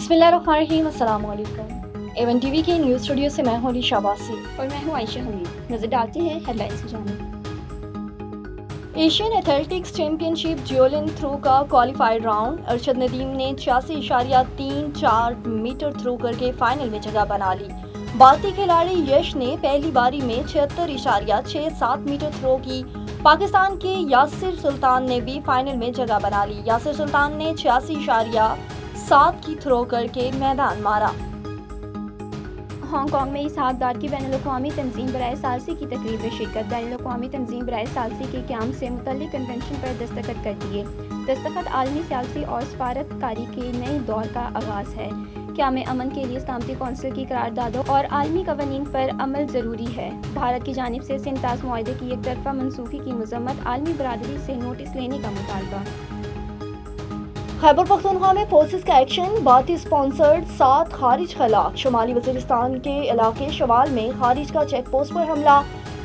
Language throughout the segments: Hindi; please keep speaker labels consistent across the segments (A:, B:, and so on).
A: बिस्मिल्लाहिर्रहमानिर्रहीम, अस्सलाम वालेकुम। एवन टीवी के न्यूज़ स्टूडियो से मैं हूं शाबासी
B: और मैं हूं आयशा हमीद। नजर डालते हैं हेडलाइंस की जानिब।
A: एशियन एथलेटिक्स चैंपियनशिप ज्योलिन थ्रो का क्वालिफाइड राउंड। अरशद नदीम ने 86.34 मीटर थ्रो करके फाइनल में जगह बना ली। भारतीय खिलाड़ी यश ने पहली बारी में 76.67 मीटर थ्रो की। पाकिस्तान के यासिर सुल्तान ने भी फाइनल में जगह बना ली। यासिर सुल्तान ने 86.7 की थ्रो करके मैदान मारा।
B: हांगकांग में इसहाक डार की बैनुल-अक़वामी तंजीम बराए सालसी की तकरीब में शिरकत। बैनुल-अक़वामी तंजीम बराए सालसी के क़याम से मुतल्लिक़ कन्वेंशन पर दस्तखत कर दिए। दस्तखत आलमी सियासी और सफारतकारी के नए दौर का आगाज़ है। क़याम अमन के लिए सलामती कौंसिल की करारदादों और आलमी कवानीन पर अमल ज़रूरी है। भारत की जानिब से सिंतास मुआहदे की एक तरफ़ा मनसूखी की मज़म्मत। आलमी बरादरी से नोटिस लेने का मुतालबा।
A: खैबर पख्तूनख्वा में फोर्सेस का एक्शन। भारतीय स्पॉन्सर्ड 7 खारिज हलाक। शुमाली वज़ीरिस्तान के इलाके शवाल में खारिज का चेक पोस्ट पर हमला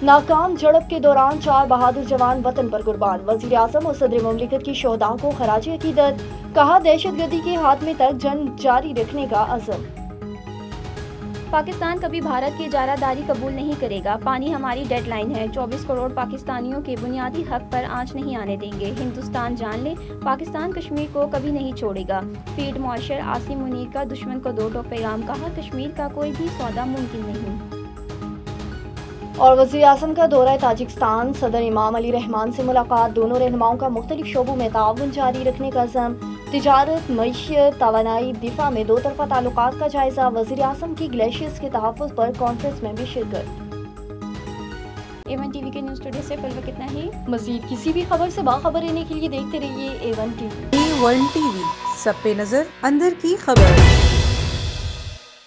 A: नाकाम। झड़प के दौरान 4 बहादुर जवान वतन पर कुर्बान। वज़ीर आज़म और सदर मुमलिकत की शोहदा को खराज अकीदत। कहा दहशतगर्दी के खात्मे तक जंग जारी रखने का अज़म।
B: पाकिस्तान कभी भारत की इजारादारी कबूल नहीं करेगा। पानी हमारी डेडलाइन है। 24 करोड़ पाकिस्तानियों के बुनियादी हक पर आंच नहीं आने देंगे। हिंदुस्तान जान ले, पाकिस्तान कश्मीर को कभी नहीं छोड़ेगा। फील्ड मार्शल आसिम मुनीर का दुश्मन को 2 टोक पैगाम। कहा कश्मीर का कोई भी सौदा मुमकिन नहीं।
A: और वज़ीर आज़म का दौरा ताजिकिस्तान। सदर इमाम अली रहमान से मुलाकात। दोनों रहनुमाओं का मुख्तलिफ शोबों में ताउन जारी रखने का अज़म। तिजारत, मईशत, तवानाई, दिफा में 2 तरफ़ा ताल्लुकात का जायजा। वज़ीर आज़म की ग्लेशियर्स के तहफ़्फ़ुज़ पर कॉन्फ्रेंस में भी शिरकत।
B: एवन टीवी के न्यूज़ स्टूडियो से फिलहाल इतना ही।
A: मज़ीद किसी भी खबर से बाखबर रहने के लिए देखते रहिए एवन टीवी।
C: एवन टीवी, सब पे नजर, अंदर की खबर।